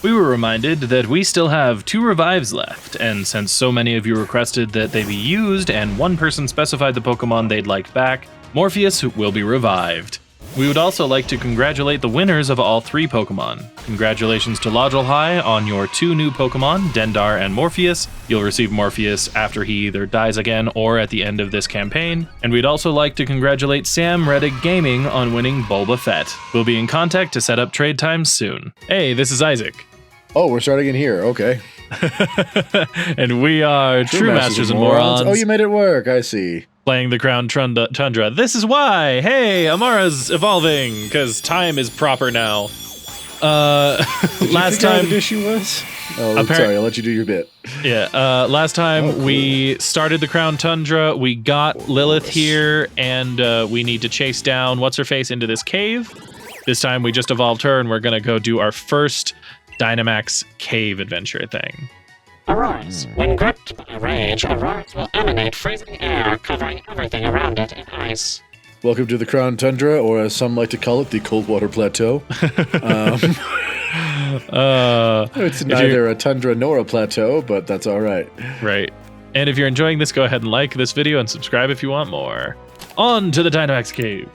We were reminded that we still have 2 revives left, and since so many of you requested that they be used and one person specified the Pokemon they'd like back, Morpheus will be revived. We would also like to congratulate the winners of all 3 Pokemon. Congratulations to Lodgel High on your 2 new Pokemon, Dendar and Morpheus. You'll receive Morpheus after he either dies again or at the end of this campaign. And we'd also like to congratulate Sam Reddick Gaming on winning Bulba Fett. We'll be in contact to set up trade times soon. Hey, this is Isaac. Oh, we're starting in here. Okay. And we are True Masters and Morons. Oh, you made it work. I see. Playing the Crown Tundra. This is why. Hey, Amara's evolving because time is proper now. Last time the issue was. Oh, sorry. I'll let you do your bit. Yeah. Last time we started the Crown Tundra. We got Lilith here, and we need to chase down what's her face into this cave. This time we just evolved her, and we're gonna go do our first Dynamax cave adventure thing. Auroras. When gripped by rage, auroras will emanate freezing air, covering everything around it in ice. Welcome to the Crown Tundra, or as some like to call it, the Coldwater Plateau. It's neither a tundra nor a plateau, but that's all right. Right. And if you're enjoying this, go ahead and like this video and subscribe if you want more. On to the Dynamax cave.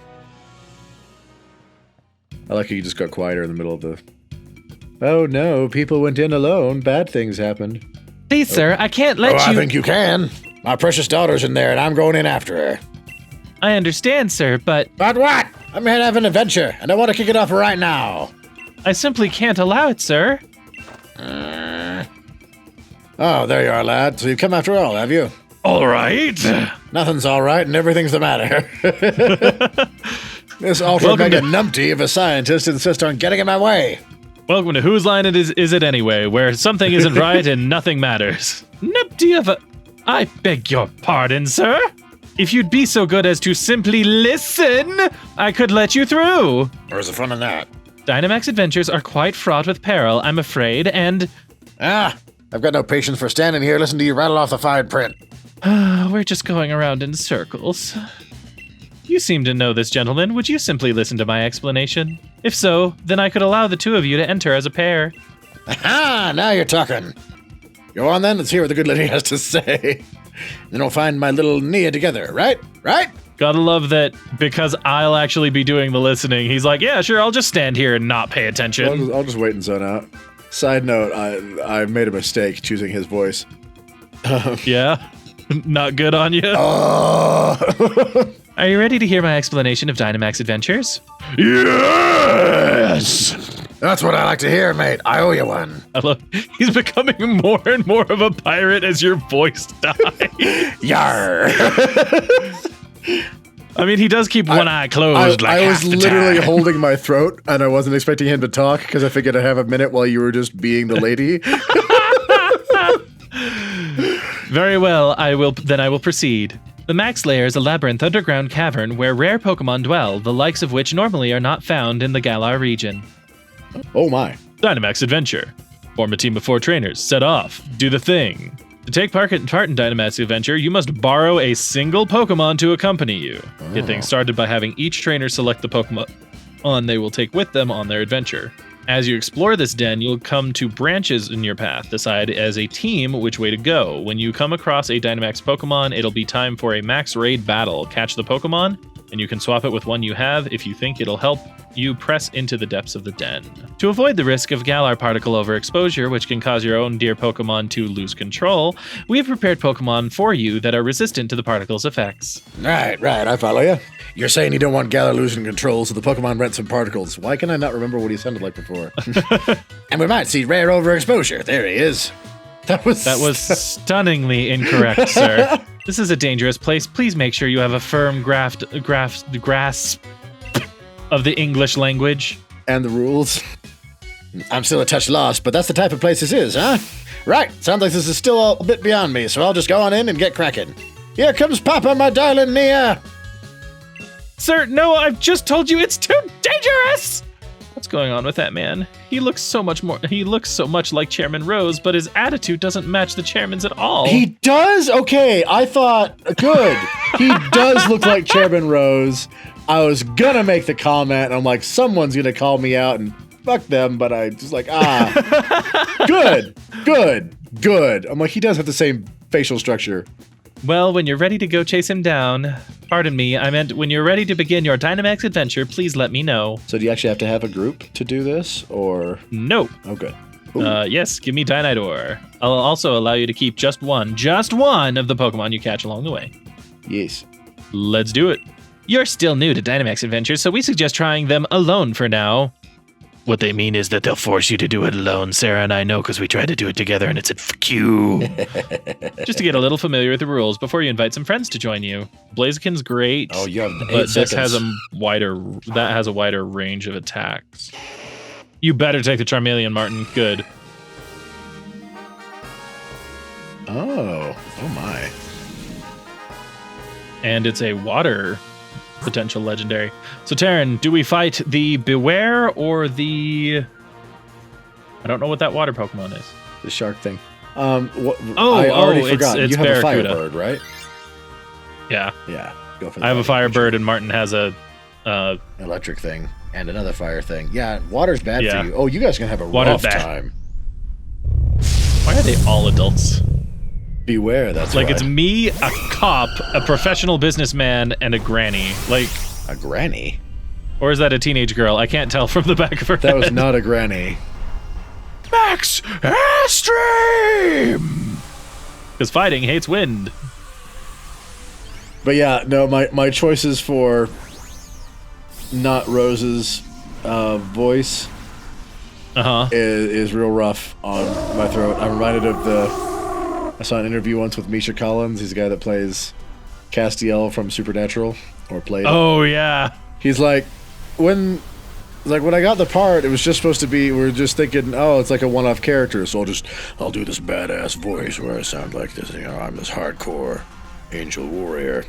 I like how you just got quieter in the middle of the... Oh no, people went in alone. Bad things happened. Please, sir, I can't let you... I think you can. My precious daughter's in there, and I'm going in after her. I understand, sir, but... But what? I'm here to have an adventure, and I want to kick it off right now. I simply can't allow it, sir. Oh, there you are, lad. So you've come after all, have you? All right. Nothing's all right, and everything's the matter. This ultra mega numpty of a scientist insists on getting in my way. Welcome to Whose Line It Is It Anyway, where something isn't right and nothing matters. Numpty of a... I beg your pardon, sir. If you'd be so good as to simply listen, I could let you through. Where's the fun in that? Dynamax adventures are quite fraught with peril, I'm afraid, and... I've got no patience for standing here listening to you rattle off the fine print. We're just going around in circles. You seem to know this, gentleman. Would you simply listen to my explanation? If so, then I could allow the 2 of you to enter as a pair. Aha! Now you're talking. Go on then, let's hear what the good lady has to say. Then we'll find my little Nia together, right? Right? Gotta love that because I'll actually be doing the listening. He's like, yeah, sure, I'll just stand here and not pay attention. I'll just wait and zone out. Side note, I made a mistake choosing his voice. Yeah? Not good on you? Are you ready to hear my explanation of Dynamax Adventures? Yes! That's what I like to hear, mate. I owe you one. I love. He's becoming more and more of a pirate as your voice dies. Yar! I mean, he does keep one eye closed like I was half the literally time. holding my throat, and I wasn't expecting him to talk, because I figured I'd have a minute while you were just being the lady. Very well, I will proceed. The Max Lair is a labyrinth underground cavern where rare Pokemon dwell, the likes of which normally are not found in the Galar region. Oh my. Dynamax Adventure. Form a team of 4 trainers. Set off. Do the thing. To take part in Dynamax Adventure, you must borrow a single Pokemon to accompany you. Get things started by having each trainer select the Pokemon they will take with them on their adventure. As you explore this den, you'll come to branches in your path. Decide as a team which way to go. When you come across a Dynamax Pokemon, it'll be time for a max raid battle. Catch the Pokemon, and you can swap it with one you have. If you think it'll help, you press into the depths of the den. To avoid the risk of Galar particle overexposure, which can cause your own dear Pokemon to lose control, we have prepared Pokemon for you that are resistant to the particle's effects. Right, I follow you. You're saying you don't want Galar losing control, so the Pokemon rent some particles. Why can I not remember what he sounded like before? And we might see rare overexposure. There he is. That was stunningly incorrect, sir. This is a dangerous place. Please make sure you have a firm grasp of the English language. And the rules. I'm still a touch lost, but that's the type of place this is, huh? Right, sounds like this is still a bit beyond me, so I'll just go on in and get cracking. Here comes Papa, my darling Nia! Sir, no, I've just told you it's too dangerous! What's going on with that man? He looks so much like Chairman Rose, but his attitude doesn't match the chairman's at all. He does? Okay, I thought, good. He does look like Chairman Rose. I was gonna make the comment, and I'm like, someone's gonna call me out, and fuck them, but I just like, good. I'm like, he does have the same facial structure. Well, when you're ready to go chase him down, pardon me, I meant when you're ready to begin your Dynamax adventure, please let me know. So do you actually have to have a group to do this, or? No. Oh, good. Yes, give me Dynidor. I'll also allow you to keep just one of the Pokemon you catch along the way. Yes. Let's do it. You're still new to Dynamax adventures, so we suggest trying them alone for now. What they mean is that they'll force you to do it alone. Sarah and I know because we tried to do it together and it said, fuck you. Just to get a little familiar with the rules before you invite some friends to join you. Blaziken's great. Oh, you have 8 but this seconds. has a wider range of attacks. You better take the Charmeleon, Martin. Good. Oh my. And it's a water potential legendary. So, Taryn, do we fight the Beware or the... I don't know what that water Pokemon is. The shark thing. I already forgot. It's you have Barracuda. a Firebird, right? Yeah. Yeah. Go for the I have a Firebird. Firebird and Martin has a... electric thing and another fire thing. Yeah, water's bad Yeah. for you. Oh, you guys are gonna have a Water's rough bad. time. Why are they all adults? Beware, that's Like, right. it's me, a cop, a professional businessman, and a granny. Like, A granny? or is that a teenage girl? I can't tell from the back of her That head. was not a granny. Max Extreme! Because fighting hates wind. But yeah, no, my choices for not Rose's voice Uh-huh. is real rough on my throat. I'm reminded of I saw an interview once with Misha Collins. He's the guy that plays Castiel from Supernatural, or played it. Oh, yeah. He's like, when I got the part, it was just supposed to be, we're just thinking, oh, it's like a one-off character, so I'll do this badass voice where I sound like this, I'm this hardcore angel warrior.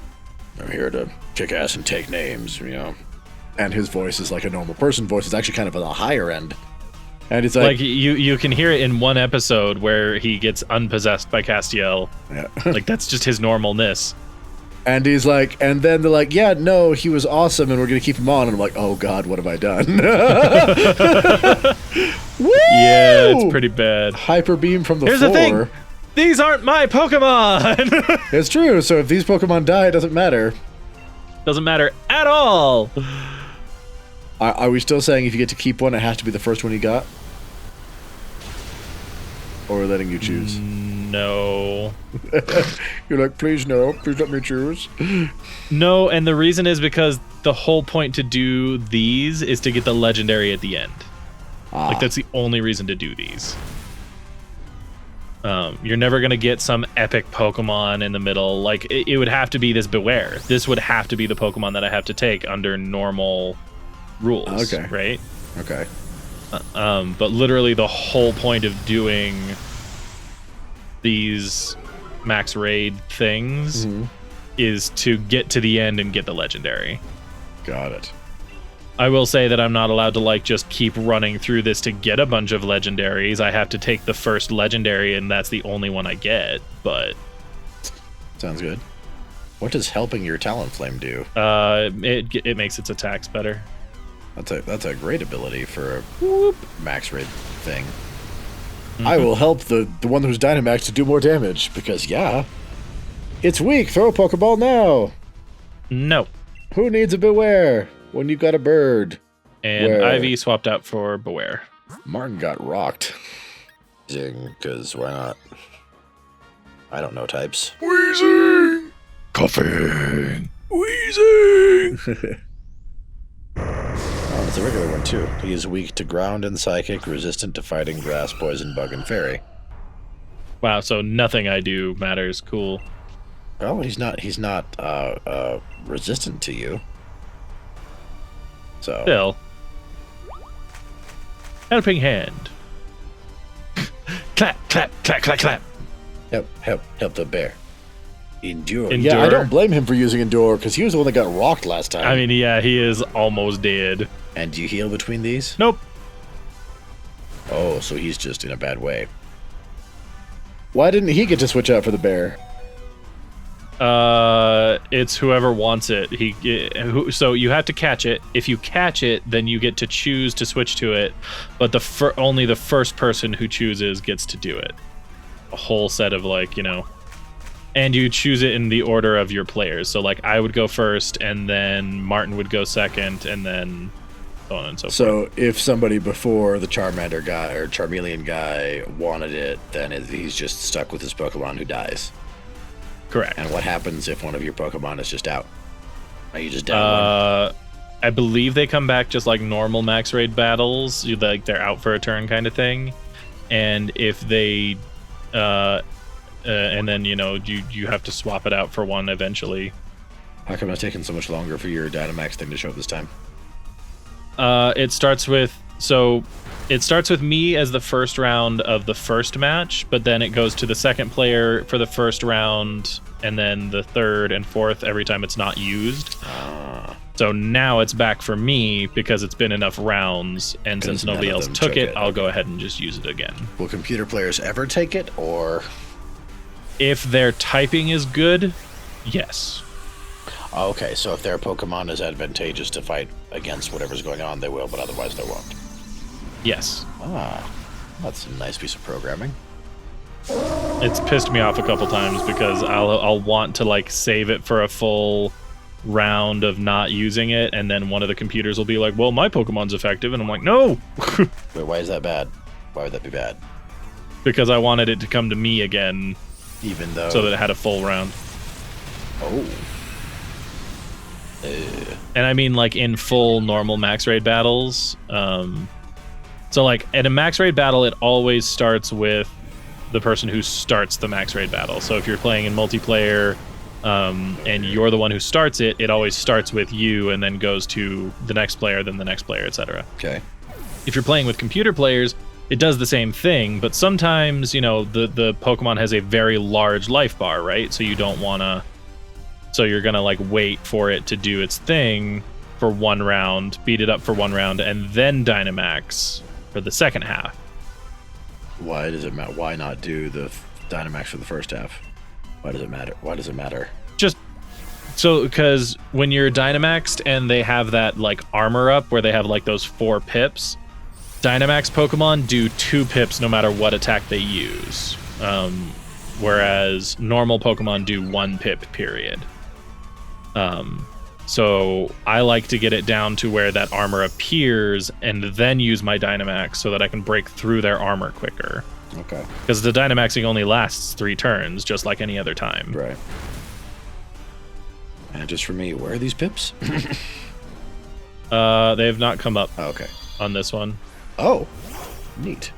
I'm here to kick ass and take names, And his voice is like a normal person voice. It's actually kind of at the higher end. And it's Like, you can hear it in one episode where he gets unpossessed by Castiel. yeah. Like, that's just his normalness. And he's like, and then they're like, yeah, no, he was awesome, and we're gonna keep him on. And I'm like, oh god, what have I done? Woo! Yeah, it's pretty bad. Hyper beam from the Here's floor. the thing. These aren't my Pokemon! It's true. So if these Pokemon die, it doesn't matter. Doesn't matter at all. Are we still saying if you get to keep one, it has to be the first one you got? Or we're letting you choose? No. You're like, please no, please let me choose. No, and the reason is because the whole point to do these is to get the legendary at the end. Like, that's the only reason to do these. You're never going to get some epic Pokemon in the middle. Like, it would have to be this Beware. This would have to be the Pokemon that I have to take under normal rules. Okay. Right? Okay. But literally the whole point of doing these max raid things is to get to the end and get the legendary. Got it. I will say that I'm not allowed to, like, just keep running through this to get a bunch of legendaries. I have to take the first legendary, and that's the only one I get, but... Sounds good. What does helping your Talonflame do? It makes its attacks better. That's a great ability for a max raid thing. I will help the one who's Dynamax to do more damage, because, yeah, it's weak. Throw a Pokeball now. No. Who needs a Beware when you've got a bird? And Where? Ivy swapped out for Beware. Martin got rocked. Zing, because why not? I don't know types. Wheezing! Coughing! Wheezing! Oh, it's a regular one, too. He is weak to ground and psychic, resistant to fighting grass, poison, bug, and fairy. Wow, so nothing I do matters. Cool. Oh, he's not resistant to you. So. Still. Helping hand. Clap, clap, clap, clap, clap. Help the bear. Endure. Endure. Yeah, I don't blame him for using Endure, because he was the one that got rocked last time. I mean, yeah, he is almost dead. And do you heal between these? Nope. Oh, so he's just in a bad way. Why didn't he get to switch out for the bear? It's whoever wants it. So you have to catch it. If you catch it, then you get to choose to switch to it. But only the first person who chooses gets to do it. A whole set of and you choose it in the order of your players. So like I would go first, and then Martin would go second, and then so on and so forth. So if somebody before the Charmander guy or Charmeleon guy wanted it, then he's just stuck with his Pokemon who dies. Correct. And what happens if one of your Pokemon is just out? Are you just down one? I believe they come back just like normal max raid battles. They're out for a turn kind of thing. And if they and then you have to swap it out for one eventually. How come it's taking so much longer for your Dynamax thing to show up this time? It starts with me as the first round of the first match, but then it goes to the second player for the first round, and then the third and fourth every time it's not used. So now it's back for me because it's been enough rounds, and since nobody else took it, I'll go ahead and just use it again. Will computer players ever take it, or? If their typing is good, yes. Okay, so if their Pokemon is advantageous to fight against whatever's going on, they will, but otherwise they won't. Yes. That's a nice piece of programming. It's pissed me off a couple times because I'll want to save it for a full round of not using it, and then one of the computers will be like, well, my Pokemon's effective, and I'm like, no. Wait, why is that bad? Why would that be bad? Because I wanted it to come to me again, even though so that it had a full round. Oh. And I mean in full normal max raid battles. So at a max raid battle, it always starts with the person who starts the max raid battle. So if you're playing in multiplayer and you're the one who starts it, it always starts with you and then goes to the next player, then the next player, etc. Okay. If you're playing with computer players, it does the same thing, but sometimes, the Pokemon has a very large life bar, right? So you don't want to... So you're going to wait for it to do its thing for one round, beat it up for one round, and then Dynamax for the second half. Why does it matter? Why not do the Dynamax for the first half? Why does it matter? Why does it matter? Just so because when you're Dynamaxed and they have that armor up where they have those 4 pips, Dynamax Pokemon do 2 pips no matter what attack they use, whereas normal Pokemon do 1 pip period. So I like to get it down to where that armor appears and then use my Dynamax so that I can break through their armor quicker. Okay. Because the Dynamaxing only lasts 3 turns, just like any other time. Right. And just for me, where are these pips? They have not come up on this one. Oh, neat.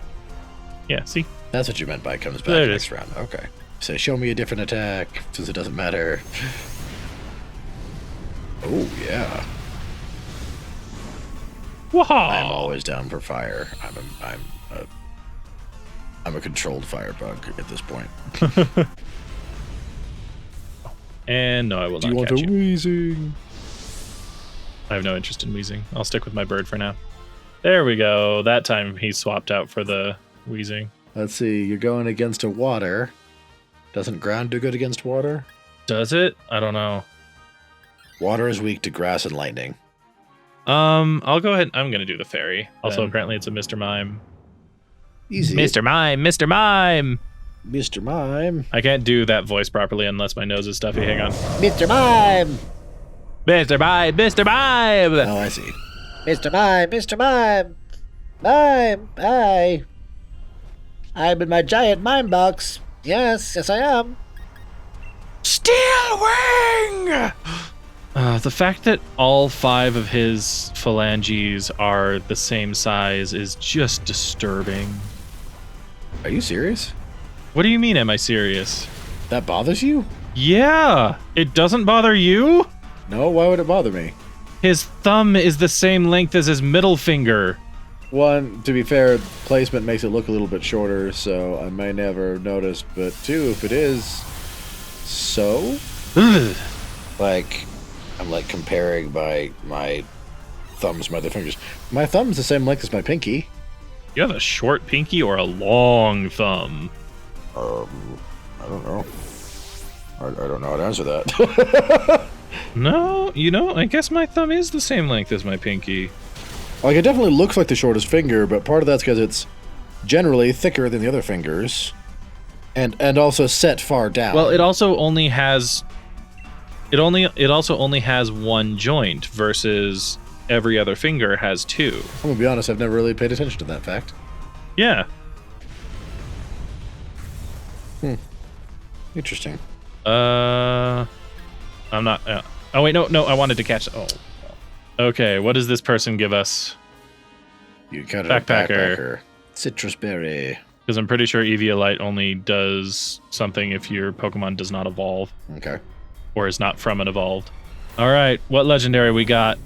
Yeah, see? That's what you meant by it comes back There it next is. round. Okay. So show me a different attack, since it doesn't matter. Oh, yeah. Waha! I'm always down for fire. I'm a controlled firebug at this point. And no, I will Do you not want catch a you. Weezing? I have no interest in Weezing. I'll stick with my bird for now. There we go. That time he swapped out for the Weezing. Let's see. You're going against a water. Doesn't ground do good against water? Does it? I don't know. Water is weak to grass and lightning. I'll go ahead. I'm gonna do the fairy. Also, Then- apparently it's a Mr. Mime. Easy. Mr. Mime, Mr. Mime. Mr. Mime. I can't do that voice properly unless my nose is stuffy. Hang on. Mr. Mime. Mr. Mime, Mr. Mime. Oh, I see. Mr. Mime, Mr. Mime. Mime, hi. I'm in my giant mime box. Yes, I am. Steel Wing! The fact that all 5 of his phalanges are the same size is just disturbing. Are you serious? What do you mean, am I serious? That bothers you? Yeah! It doesn't bother you? No, why would it bother me? His thumb is the same length as his middle finger. One, to be fair, placement makes it look a little bit shorter, so I may never notice, but 2, if it is... So? Ugh. I'm comparing my thumbs to my other fingers. My thumb's the same length as my pinky. You have a short pinky or a long thumb? I don't know. I don't know how to answer that. No, I guess my thumb is the same length as my pinky. Like, it definitely looks like the shortest finger, but part of that's because it's generally thicker than the other fingers, and also set far down. Well, it also only has one joint versus every other finger has two. I'm gonna be honest, I've never really paid attention to that fact. Yeah. Interesting. I'm not. Oh wait, no, I wanted to catch. Oh. Okay, what does this person give us? You got a Backpacker. backpacker. Citrus berry. Because I'm pretty sure Eviolite only does something if your Pokemon does not evolve. Okay. Or is not from an evolved. Alright, what legendary we got?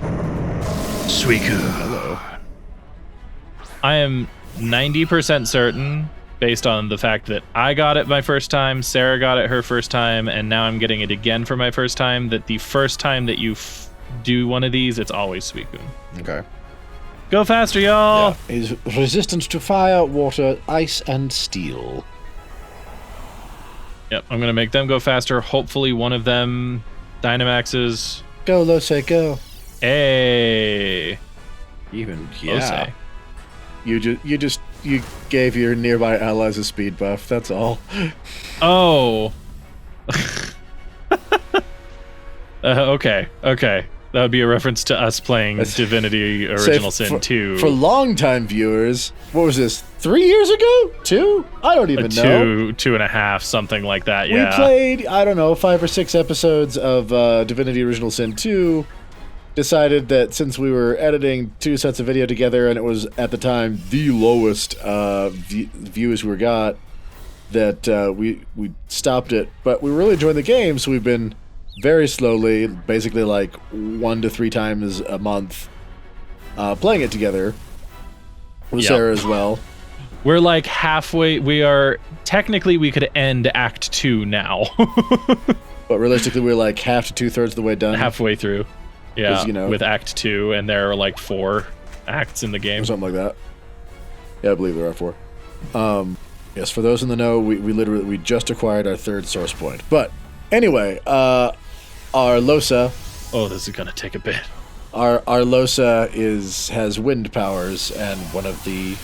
Suicune. Hello. I am 90% certain, based on the fact that I got it my first time, Sarah got it her first time, and now I'm getting it again for my first time, that the first time that you do one of these, it's always Suicune. Okay. Go faster, y'all! Yeah. Is resistant to fire, water, ice, and steel. Yep, I'm gonna make them go faster. Hopefully one of them Dynamaxes. Go, Lose, go. Hey! Even, Lose. You gave your nearby allies a speed buff, that's all. Oh. Okay. That would be a reference to us playing Divinity Original Sin 2. For longtime viewers, what was this, 3 years ago? 2? I don't even know. 2.5, something like that, yeah. We played, I don't know, 5 or 6 episodes of Divinity Original Sin 2, decided that since we were editing 2 sets of video together, and it was, at the time, the lowest views we got, that we stopped it. But we really enjoyed the game, so we've been very slowly, basically like 1 to 3 times a month, playing it together with Sarah as well. We're like halfway. Technically, we could end Act 2 now. But realistically, we're like half to 2/3 of the way done. Halfway through. Yeah, you know, with Act 2, and there are like 4 acts in the game. Or something like that. Yeah, I believe there are 4. Yes, for those in the know, we just acquired our 3rd source point. But anyway, our Losa. Oh, this is gonna take a bit. Our Losa has wind powers, and one of the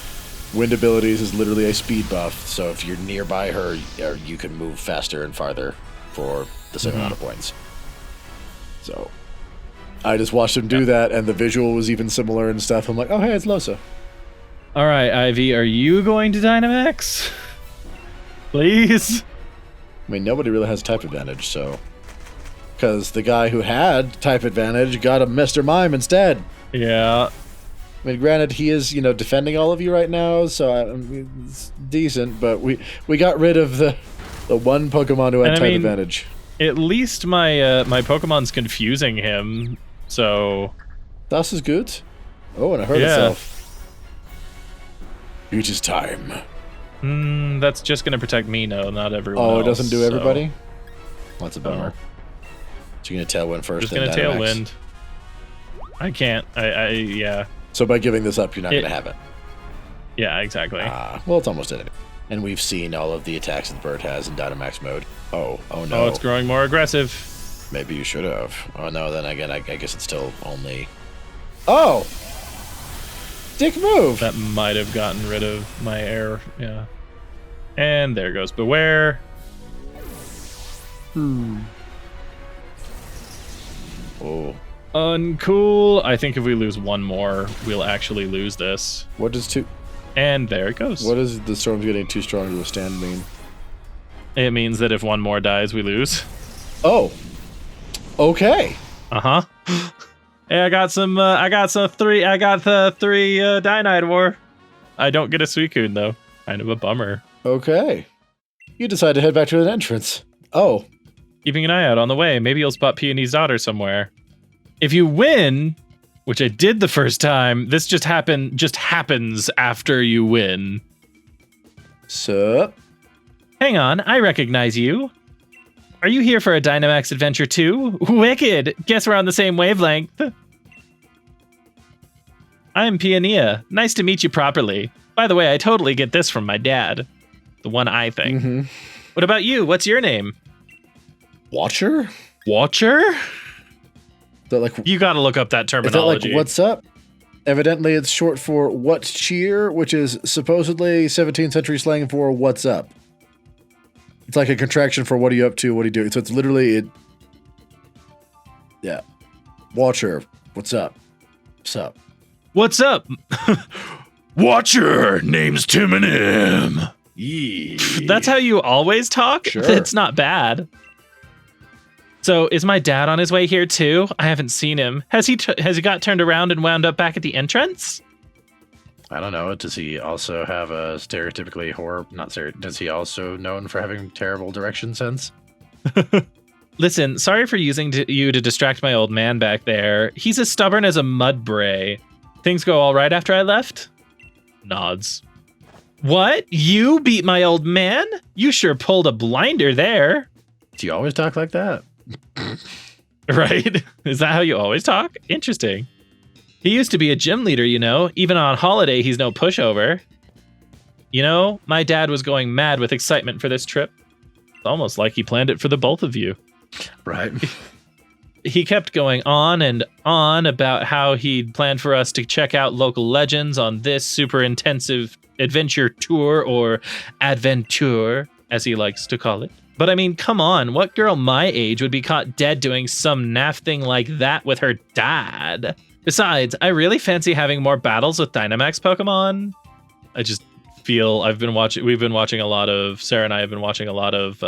wind abilities is literally a speed buff. So if you're nearby her, you can move faster and farther for the same amount of points. So I just watched him do that, and the visual was even similar and stuff. I'm like, oh hey, it's Losa. All right, Ivy, are you going to Dynamax? Please. I mean, nobody really has type advantage, so. Because the guy who had type advantage got a Mr. Mime instead. Yeah. I mean, granted, he is, defending all of you right now, so it's decent, but we got rid of the one Pokemon who had type advantage. At least my my Pokemon's confusing him, so. Das is good. Oh, and it hurt itself. It is time. That's just gonna protect me, not everyone else. Oh, it doesn't do everybody? So. That's a bummer. So you're gonna Tailwind first, just gonna Tailwind. I can't. Yeah. So by giving this up, you're not gonna have it. Yeah, exactly. Well, it's almost in it. And we've seen all of the attacks that the bird has in Dynamax mode. Oh no. Oh, it's growing more aggressive. Maybe you should have. Oh no, then again, I guess it's still only. Oh! Dick move! That might have gotten rid of my air, yeah. And there goes Beware. Oh. Uncool. I think if we lose one more, we'll actually lose this. What does 2... And there it goes. What does the storm's getting too strong to withstand mean? It means that if one more dies, we lose. Oh. Okay. Uh-huh. Hey, I got the 3 Dynidor. I don't get a Suicune, though. Kind of a bummer. Okay. You decide to head back to an entrance. Oh. Keeping an eye out on the way. Maybe you'll spot Peony's daughter somewhere. If you win, which I did the first time, this just happens after you win. Sup? Hang on, I recognize you. Are you here for a Dynamax adventure too? Wicked! Guess we're on the same wavelength. I'm Peony. Nice to meet you properly. By the way, I totally get this from my dad. The one eye thing. What about you? What's your name? Watcher? Watcher? That like You got to look up that is that terminology. like what's up? Evidently, it's short for what cheer, which is supposedly 17th century slang for what's up. It's like a contraction for what are you up to, what are you doing. So it's literally it. Yeah, Watcher, what's up? What's up? What's up? Watcher, name's Tim and M. Yeah. That's how you always talk? Sure. It's not bad. So is my dad on his way here too? I haven't seen him. Has he got turned around and wound up back at the entrance? I don't know. Does he also have a stereotypically does he also known for having terrible direction sense? Listen, sorry for using you to distract my old man back there. He's as stubborn as a mud bray. Things go all right after I left? Nods. What? You beat my old man? You sure pulled a blinder there. Do you always talk like that? Right? Is that how you always talk? Interesting. He used to be a gym leader, you know. Even on holiday, he's no pushover. You know, my dad was going mad with excitement for this trip. It's almost like he planned it for the both of you. Right. He kept going on and on about how he'd planned for us to check out local legends on this super intensive adventure tour, or adventure, as he likes to call it. But I mean, come on, what girl my age would be caught dead doing some naff thing like that with her dad? Besides, I really fancy having more battles with Dynamax Pokemon. I just feel we've been watching a lot of, Sarah and I have been watching a lot of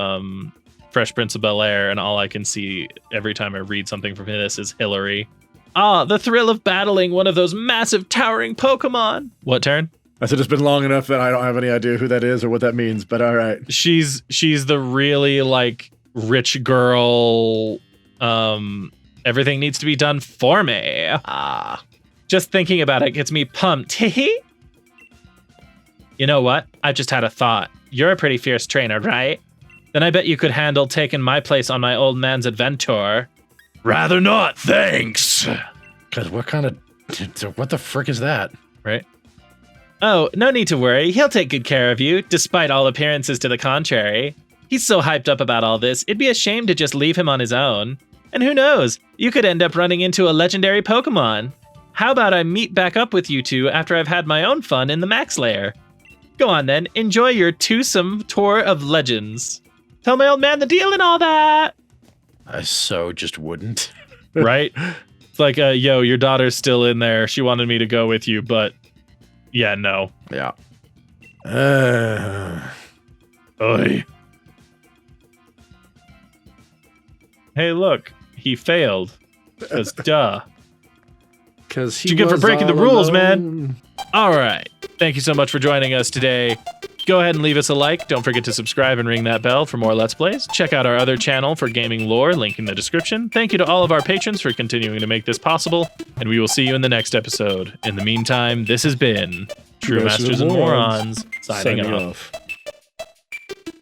Fresh Prince of Bel-Air, and all I can see every time I read something from this is Hillary. Ah, the thrill of battling one of those massive towering Pokemon. What turn? I said it's been long enough that I don't have any idea who that is or what that means, but all right. She's the really like rich girl. Everything needs to be done for me. Ah, just thinking about it gets me pumped. You know what? I just had a thought. You're a pretty fierce trainer, right? Then I bet you could handle taking my place on my old man's adventure. Rather not, thanks. Because what the frick is that? Right? Oh, no need to worry. He'll take good care of you, despite all appearances to the contrary. He's so hyped up about all this, it'd be a shame to just leave him on his own. And who knows, you could end up running into a legendary Pokemon. How about I meet back up with you two after I've had my own fun in the Max Lair? Go on then, enjoy your twosome tour of legends. Tell my old man the deal and all that. I so just wouldn't. Right? It's like, yo, your daughter's still in there. She wanted me to go with you, but yeah, no. Yeah. Oy. Hey, look, he failed. Because duh. Because he What you get for was breaking the all rules, man? alone. All right. Thank you so much for joining us today. Go ahead and leave us a like. Don't forget to subscribe and ring that bell for more Let's Plays. Check out our other channel for gaming lore, link in the description. Thank you to all of our patrons for continuing to make this possible, and we will see you in the next episode. In the meantime, this has been True Masters and Morons, signing off.